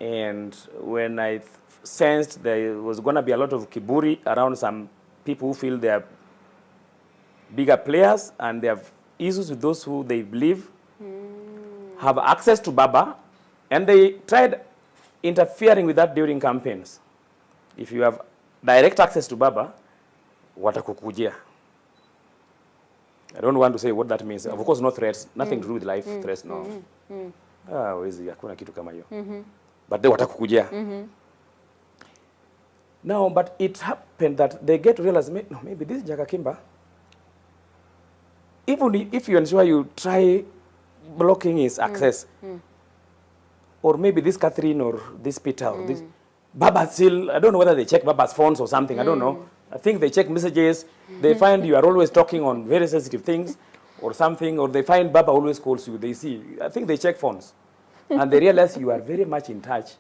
And when I sensed there was going to be a lot of kiburi around some people who feel they are bigger players and they have issues with those who they believe have access to Baba, and they tried interfering with that during campaigns. If you have direct access to Baba, watakukujia. I don't want to say what that means. Of course, no threats, nothing to do with life threats, no. Wezi, hakuna kitu kama hiyo. But they watakukujia. Now, but it happened that they get to realize, no, maybe this Jakakimba, even if you ensure you try blocking his access, or maybe this Catherine or this Peter or this, Baba still, I don't know whether they check Baba's phones or something, I don't know. I think they check messages, they find you are always talking on very sensitive things or something, or they find Baba always calls you, they see, I think they check phones. And they realize you are very much in touch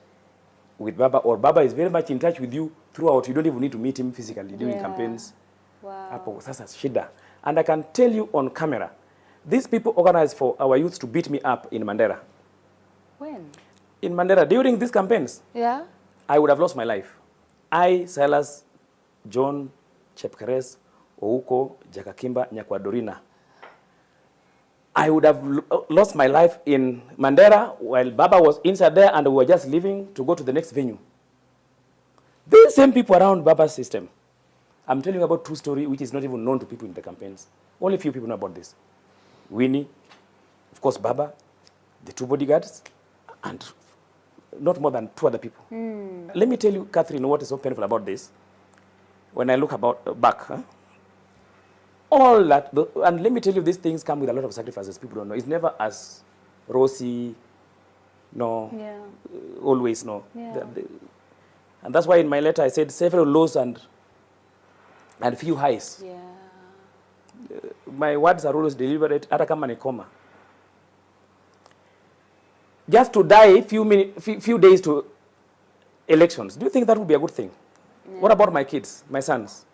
with Baba, or Baba is very much in touch with you throughout. You don't even need to meet him physically during campaigns. Wow. Sasa shida. And I can tell you on camera, these people organized for our youth to beat me up in Mandera. When? In Mandera, during these campaigns. Yeah. I would have lost my life. I, Silas, John, Chepkeres, Ouko, Jakakimba, Nyakwadorina. I would have lost my life in Mandera while Baba was inside there and we were just leaving to go to the next venue. These same people around Baba's system. I'm telling you about true story which is not even known to people in the campaigns. Only few people know about this. Winnie, of course Baba, the 2 bodyguards, and not more than 2 other people. Let me tell you, Catherine, what is so painful about this. When I look back, all that, and let me tell you, these things come with a lot of sacrifices. People don't know. It's never as rosy, no, always no. Yeah. And that's why in my letter I said several lows and few highs. Yeah. My words are always deliberate, hata kama ni koma. Just to die few days to elections. Do you think that would be a good thing? Yeah. What about my kids, my sons?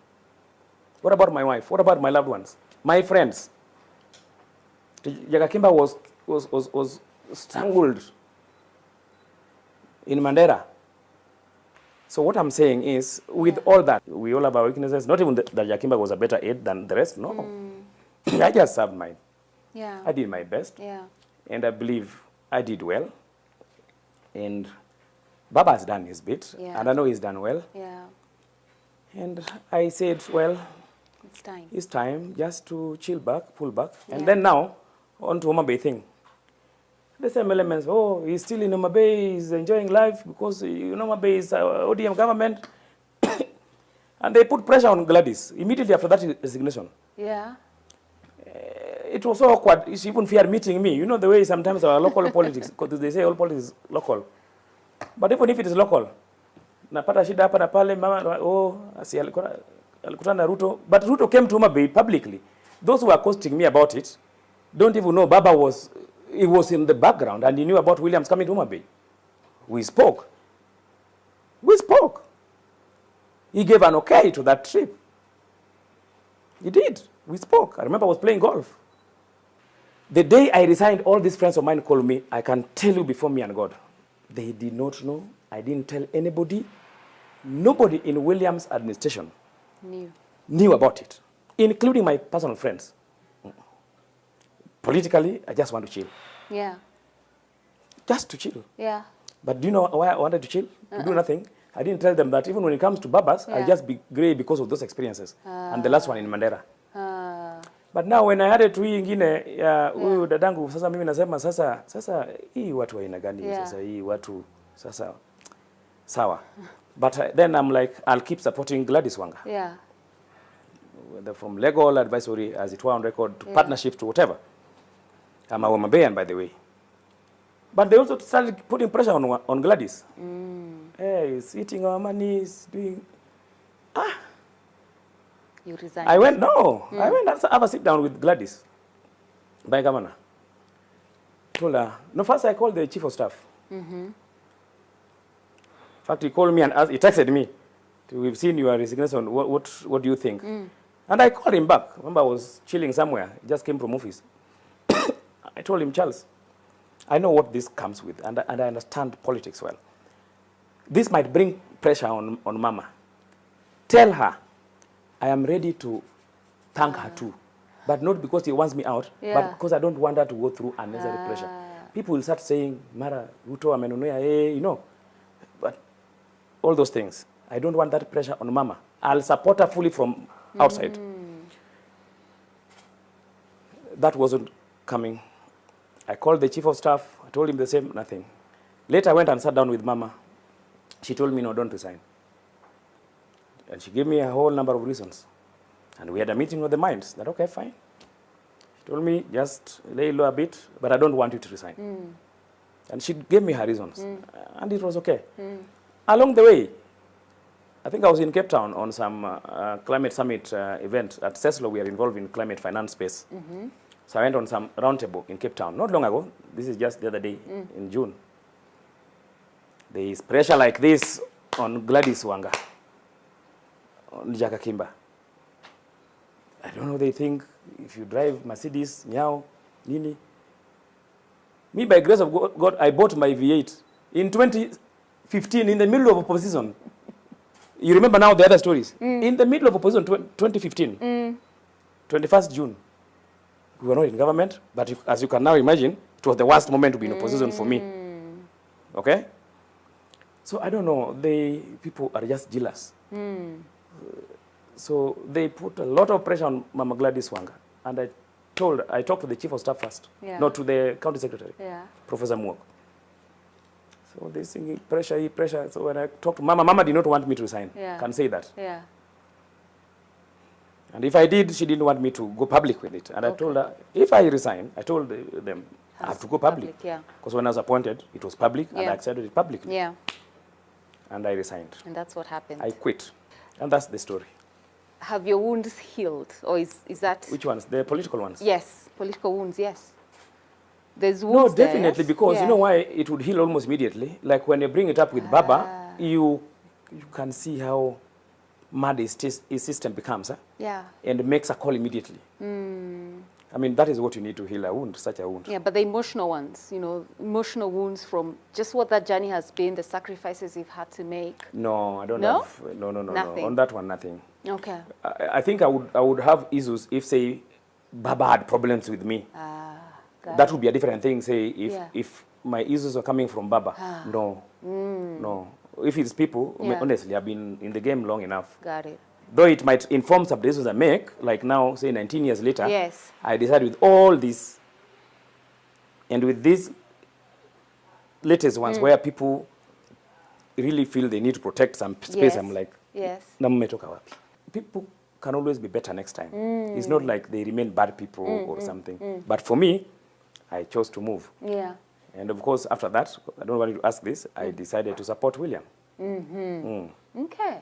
What about my wife? What about my loved ones? My friends? Jakakimba was strangled in Mandera. So what I'm saying is, with all that, we all have our weaknesses. Not even that Jakakimba was a better aide than the rest, no. I just served mine. Yeah. I did my best. Yeah. And I believe I did well. And Baba has done his bit. Yeah. And I know he's done well. Yeah. And I said, well, it's time just to chill back, pull back. And then now, on to Homa Bay thing. The same elements, oh, he's still in Homa Bay, he's enjoying life because Homa Bay is ODM government. And they put pressure on Gladys immediately after that resignation. Yeah. It was so awkward. She even feared meeting me. You know the way sometimes our local politics, because they say all politics is local. But even if it is local, napata shida hapa na pale, mama, oh, asi alikutana na Ruto. But Ruto came to Homa Bay publicly. Those who are accosting me about it don't even know Baba was in the background and he knew about Williams coming to Homa Bay. We spoke. He gave an okay to that trip. He did. We spoke. I remember I was playing golf. The day I resigned, all these friends of mine called me. I can tell you before me and God, they did not know. I didn't tell anybody. Nobody in Williams' administration knew about it, including my personal friends. Politically, I just want to chill. Yeah. Just to chill. Yeah. But do you know why I wanted to chill? To do nothing. I didn't tell them that even when it comes to Babas, I just be grey because of those experiences. And the last one in Mandera. But now when I had it ingine ya huyu dadangu, sasa mimi nasema sasa hii watu wa aina gani sasa hii watu sasa sawa. But then I'm like, I'll keep supporting Gladys Wanga. Yeah. Whether from legal advisory, as it were on record, to partnerships, to whatever. I'm a Womabayan, by the way. But they also started putting pressure on Gladys. Hey, he's eating our money, he's doing... You resigned? I went and have a sit down with Gladys, by governor. Told her, no, first I called the chief of staff. In fact, he called me and asked, he texted me, we've seen your resignation, what do you think? And I called him back. Remember, I was chilling somewhere, he just came from office. I told him, Charles, I know what this comes with, and I understand politics well. this might bring pressure on mama. Tell her I am ready to thank her too. But not because he wants me out, but because I don't want her to go through unnecessary pressure. People will start saying, Mara, Ruto, amenunuya, you know. But all those things. I don't want that pressure on mama. I'll support her fully from outside. That wasn't coming. I called the chief of staff. I told him the same, nothing. Later I went and sat down with mama. She told me, no, don't resign. And she gave me a whole number of reasons. And we had a meeting of the minds. That, okay, fine. She told me, just lay low a bit, but I don't want you to resign. And she gave me her reasons. And it was okay. Along the way, I think I was in Cape Town on some climate summit event. At CESLO, we are involved in climate finance space. So I went on some roundtable in Cape Town, not long ago. This is just the other day, in June. There is pressure like this on Gladys Wanga, on Jakakimba. I don't know, they think if you drive Mercedes, Nyao, Nini. Me, by grace of God, I bought my V8 in 2015 in the middle of opposition. You remember now the other stories? In the middle of opposition, 2015, 21st June. We were not in government, but as you can now imagine, it was the worst moment to be in opposition for me. Okay? So I don't know, people are just jealous. So they put a lot of pressure on Mama Gladys Wanga. And I talked to the chief of staff first, not to the county secretary, Professor Muok. So they singing pressure. So when I talked to Mama did not want me to resign. Can say that. And if I did, she didn't want me to go public with it. And I told her, if I resign, I told them, I have to go public. Because when I was appointed, it was public, and I accepted it publicly. And I resigned. And that's what happened. I quit. And that's the story. Have your wounds healed? Or is that... Which ones? The political ones? Yes, political wounds, yes. There's wounds No, definitely, because you know why it would heal almost immediately? Like when you bring it up with Baba, you can see how mad his system becomes, and makes a call immediately. I mean, that is what you need to heal a wound, such a wound. Yeah, but the emotional ones, you know, emotional wounds from just what that journey has been, the sacrifices you've had to make. No, I don't No? have, no. Nothing? On that one, nothing. Okay. I think I would have issues if, say, Baba had problems with me. That would be a different thing, say, if my issues are coming from Baba. No. If it's people, honestly, I've been in the game long enough. Got it. Though it might inform some decisions I make, like now, say 19 years later, I decide with all this, and with these latest ones where people really feel they need to protect some space, I'm like, people can always be better next time. It's not like they remain bad people or something. But for me, I chose to move. And of course, after that, I don't want you to ask this, I decided to support William. Okay.